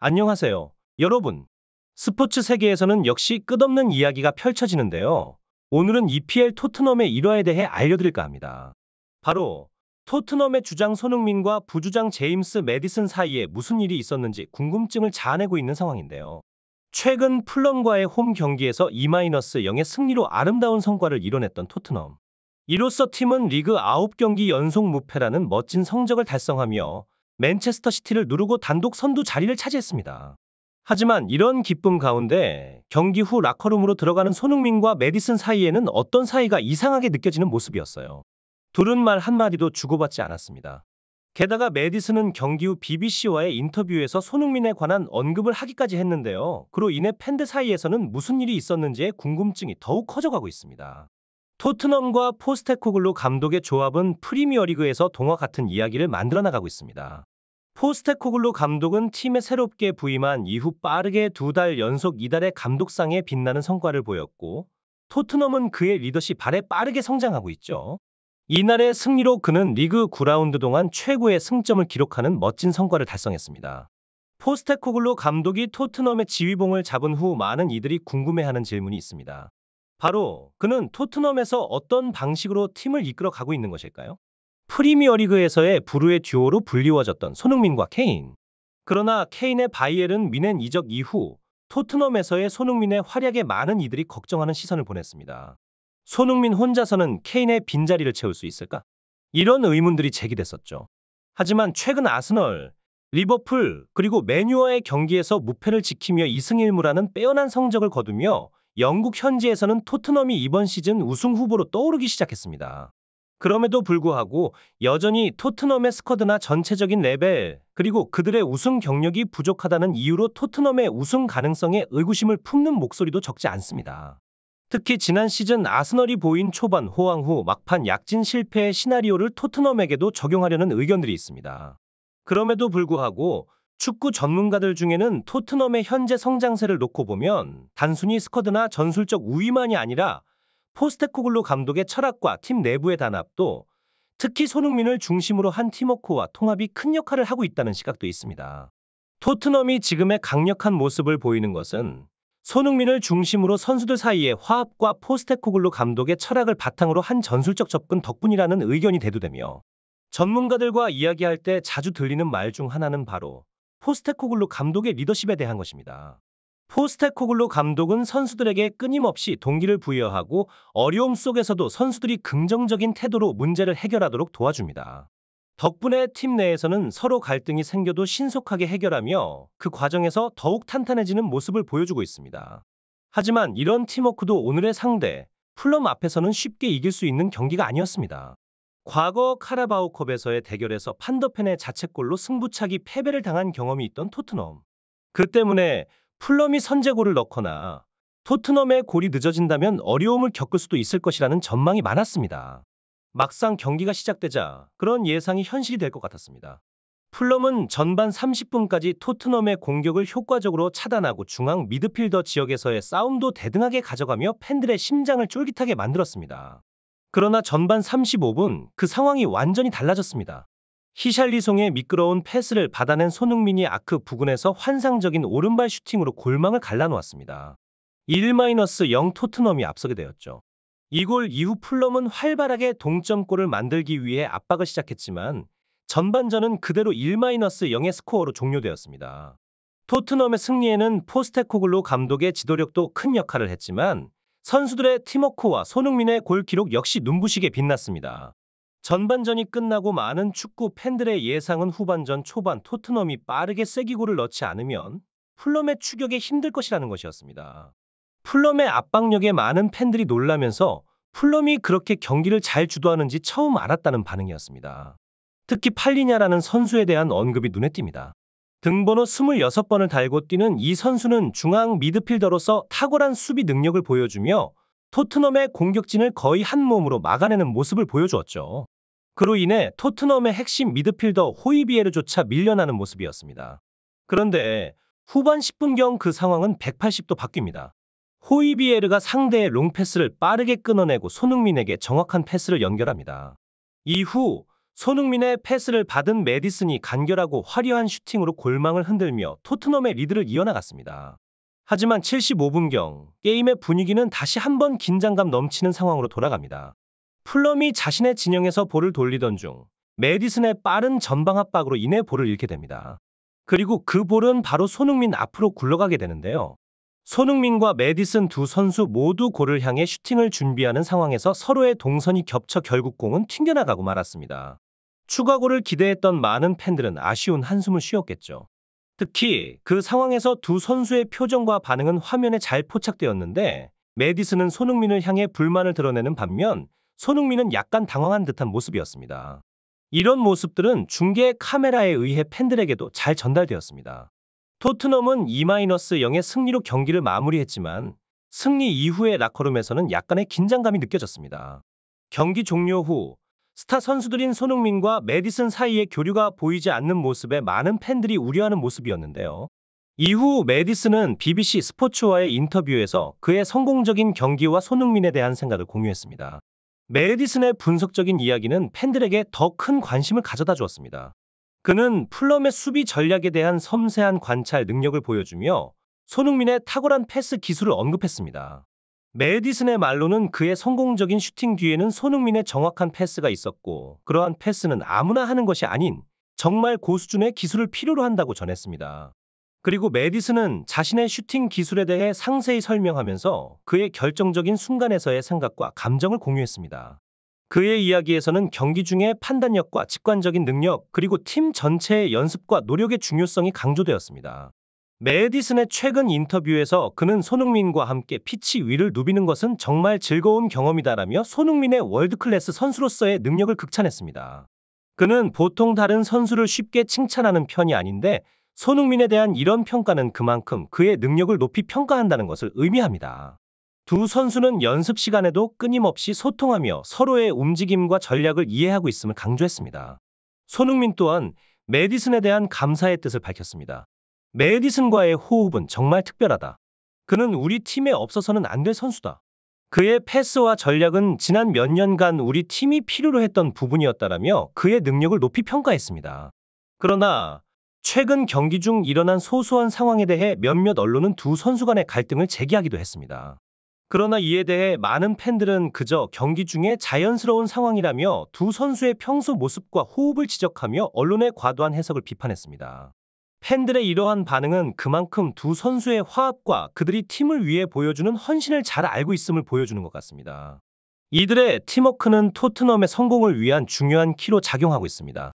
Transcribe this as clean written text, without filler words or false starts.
안녕하세요. 여러분. 스포츠 세계에서는 역시 끝없는 이야기가 펼쳐지는데요. 오늘은 EPL 토트넘의 일화에 대해 알려드릴까 합니다. 바로 토트넘의 주장 손흥민과 부주장 제임스 매디슨 사이에 무슨 일이 있었는지 궁금증을 자아내고 있는 상황인데요. 최근 풀럼과의 홈 경기에서 2-0의 승리로 아름다운 성과를 이뤄냈던 토트넘. 이로써 팀은 리그 9경기 연속 무패라는 멋진 성적을 달성하며 맨체스터 시티를 누르고 단독 선두 자리를 차지했습니다. 하지만 이런 기쁨 가운데 경기 후 라커룸으로 들어가는 손흥민과 매디슨 사이에는 어떤 사이가 이상하게 느껴지는 모습이었어요. 둘은 말 한마디도 주고받지 않았습니다. 게다가 매디슨은 경기 후 BBC와의 인터뷰에서 손흥민에 관한 언급을 하기까지 했는데요. 그로 인해 팬들 사이에서는 무슨 일이 있었는지에 궁금증이 더욱 커져가고 있습니다. 토트넘과 포스테코글루 감독의 조합은 프리미어리그에서 동화 같은 이야기를 만들어 나가고 있습니다. 포스테코글루 감독은 팀에 새롭게 부임한 이후 빠르게 2달 연속 이달의 감독상에 빛나는 성과를 보였고, 토트넘은 그의 리더십 아래 빠르게 성장하고 있죠. 이날의 승리로 그는 리그 9라운드 동안 최고의 승점을 기록하는 멋진 성과를 달성했습니다. 포스테코글루 감독이 토트넘의 지휘봉을 잡은 후 많은 이들이 궁금해하는 질문이 있습니다. 바로 그는 토트넘에서 어떤 방식으로 팀을 이끌어 가고 있는 것일까요? 프리미어리그에서의 불후의 듀오로 불리워졌던 손흥민과 케인. 그러나 케인의 바이에른 뮌헨 이적 이후 토트넘에서의 손흥민의 활약에 많은 이들이 걱정하는 시선을 보냈습니다. 손흥민 혼자서는 케인의 빈자리를 채울 수 있을까? 이런 의문들이 제기됐었죠. 하지만 최근 아스널, 리버풀, 그리고 맨유와의 경기에서 무패를 지키며 2승 1무라는 빼어난 성적을 거두며 영국 현지에서는 토트넘이 이번 시즌 우승 후보로 떠오르기 시작했습니다. 그럼에도 불구하고 여전히 토트넘의 스쿼드나 전체적인 레벨, 그리고 그들의 우승 경력이 부족하다는 이유로 토트넘의 우승 가능성에 의구심을 품는 목소리도 적지 않습니다. 특히 지난 시즌 아스널이 보인 초반 호황 후 막판 약진 실패의 시나리오를 토트넘에게도 적용하려는 의견들이 있습니다. 그럼에도 불구하고 축구 전문가들 중에는 토트넘의 현재 성장세를 놓고 보면 단순히 스쿼드나 전술적 우위만이 아니라 포스테코글루 감독의 철학과 팀 내부의 단합도, 특히 손흥민을 중심으로 한 팀워크와 통합이 큰 역할을 하고 있다는 시각도 있습니다. 토트넘이 지금의 강력한 모습을 보이는 것은 손흥민을 중심으로 선수들 사이의 화합과 포스테코글루 감독의 철학을 바탕으로 한 전술적 접근 덕분이라는 의견이 대두되며, 전문가들과 이야기할 때 자주 들리는 말 중 하나는 바로 포스테코글루 감독의 리더십에 대한 것입니다. 포스테코글루 감독은 선수들에게 끊임없이 동기를 부여하고 어려움 속에서도 선수들이 긍정적인 태도로 문제를 해결하도록 도와줍니다. 덕분에 팀 내에서는 서로 갈등이 생겨도 신속하게 해결하며 그 과정에서 더욱 탄탄해지는 모습을 보여주고 있습니다. 하지만 이런 팀워크도 오늘의 상대, 풀럼 앞에서는 쉽게 이길 수 있는 경기가 아니었습니다. 과거 카라바오컵에서의 대결에서 판더펜의 자책골로 승부차기 패배를 당한 경험이 있던 토트넘. 그 때문에 풀럼이 선제골을 넣거나 토트넘의 골이 늦어진다면 어려움을 겪을 수도 있을 것이라는 전망이 많았습니다. 막상 경기가 시작되자 그런 예상이 현실이 될 것 같았습니다. 풀럼은 전반 30분까지 토트넘의 공격을 효과적으로 차단하고 중앙 미드필더 지역에서의 싸움도 대등하게 가져가며 팬들의 심장을 쫄깃하게 만들었습니다. 그러나 전반 35분 그 상황이 완전히 달라졌습니다. 히샬리송의 미끄러운 패스를 받아낸 손흥민이 아크 부근에서 환상적인 오른발 슈팅으로 골망을 갈라놓았습니다. 1-0 토트넘이 앞서게 되었죠. 이 골 이후 풀럼은 활발하게 동점골을 만들기 위해 압박을 시작했지만 전반전은 그대로 1-0의 스코어로 종료되었습니다. 토트넘의 승리에는 포스테코글루 감독의 지도력도 큰 역할을 했지만 선수들의 팀워크와 손흥민의 골 기록 역시 눈부시게 빛났습니다. 전반전이 끝나고 많은 축구 팬들의 예상은 후반전 초반 토트넘이 빠르게 쐐기골을 넣지 않으면 풀럼의 추격에 힘들 것이라는 것이었습니다. 풀럼의 압박력에 많은 팬들이 놀라면서 풀럼이 그렇게 경기를 잘 주도하는지 처음 알았다는 반응이었습니다. 특히 팔리냐라는 선수에 대한 언급이 눈에 띕니다. 등번호 26번을 달고 뛰는 이 선수는 중앙 미드필더로서 탁월한 수비 능력을 보여주며 토트넘의 공격진을 거의 한 몸으로 막아내는 모습을 보여주었죠. 그로 인해 토트넘의 핵심 미드필더 호이비에르조차 밀려나는 모습이었습니다. 그런데 후반 10분경 그 상황은 180도 바뀝니다. 호이비에르가 상대의 롱패스를 빠르게 끊어내고 손흥민에게 정확한 패스를 연결합니다. 이후 손흥민의 패스를 받은 메디슨이 간결하고 화려한 슈팅으로 골망을 흔들며 토트넘의 리드를 이어나갔습니다. 하지만 75분경 게임의 분위기는 다시 한번 긴장감 넘치는 상황으로 돌아갑니다. 풀럼이 자신의 진영에서 볼을 돌리던 중 메디슨의 빠른 전방 압박으로 인해 볼을 잃게 됩니다. 그리고 그 볼은 바로 손흥민 앞으로 굴러가게 되는데요. 손흥민과 메디슨 두 선수 모두 골을 향해 슈팅을 준비하는 상황에서 서로의 동선이 겹쳐 결국 공은 튕겨나가고 말았습니다. 추가골을 기대했던 많은 팬들은 아쉬운 한숨을 쉬었겠죠. 특히 그 상황에서 두 선수의 표정과 반응은 화면에 잘 포착되었는데 메디슨은 손흥민을 향해 불만을 드러내는 반면 손흥민은 약간 당황한 듯한 모습이었습니다. 이런 모습들은 중계 카메라에 의해 팬들에게도 잘 전달되었습니다. 토트넘은 2-0의 승리로 경기를 마무리했지만 승리 이후의 라커룸에서는 약간의 긴장감이 느껴졌습니다. 경기 종료 후 스타 선수들인 손흥민과 메디슨 사이의 교류가 보이지 않는 모습에 많은 팬들이 우려하는 모습이었는데요. 이후 메디슨은 BBC 스포츠와의 인터뷰에서 그의 성공적인 경기와 손흥민에 대한 생각을 공유했습니다. 메디슨의 분석적인 이야기는 팬들에게 더 큰 관심을 가져다 주었습니다. 그는 풀럼의 수비 전략에 대한 섬세한 관찰 능력을 보여주며 손흥민의 탁월한 패스 기술을 언급했습니다. 메디슨의 말로는 그의 성공적인 슈팅 뒤에는 손흥민의 정확한 패스가 있었고 그러한 패스는 아무나 하는 것이 아닌 정말 고수준의 기술을 필요로 한다고 전했습니다. 그리고 메디슨은 자신의 슈팅 기술에 대해 상세히 설명하면서 그의 결정적인 순간에서의 생각과 감정을 공유했습니다. 그의 이야기에서는 경기 중의 판단력과 직관적인 능력, 그리고 팀 전체의 연습과 노력의 중요성이 강조되었습니다. 메디슨의 최근 인터뷰에서 그는 손흥민과 함께 피치 위를 누비는 것은 정말 즐거운 경험이다라며 손흥민의 월드클래스 선수로서의 능력을 극찬했습니다. 그는 보통 다른 선수를 쉽게 칭찬하는 편이 아닌데 손흥민에 대한 이런 평가는 그만큼 그의 능력을 높이 평가한다는 것을 의미합니다. 두 선수는 연습 시간에도 끊임없이 소통하며 서로의 움직임과 전략을 이해하고 있음을 강조했습니다. 손흥민 또한 메디슨에 대한 감사의 뜻을 밝혔습니다. 메디슨과의 호흡은 정말 특별하다. 그는 우리 팀에 없어서는 안 될 선수다. 그의 패스와 전략은 지난 몇 년간 우리 팀이 필요로 했던 부분이었다라며 그의 능력을 높이 평가했습니다. 그러나 최근 경기 중 일어난 소소한 상황에 대해 몇몇 언론은 두 선수 간의 갈등을 제기하기도 했습니다. 그러나 이에 대해 많은 팬들은 그저 경기 중에 자연스러운 상황이라며 두 선수의 평소 모습과 호흡을 지적하며 언론의 과도한 해석을 비판했습니다. 팬들의 이러한 반응은 그만큼 두 선수의 화합과 그들이 팀을 위해 보여주는 헌신을 잘 알고 있음을 보여주는 것 같습니다. 이들의 팀워크는 토트넘의 성공을 위한 중요한 키로 작용하고 있습니다.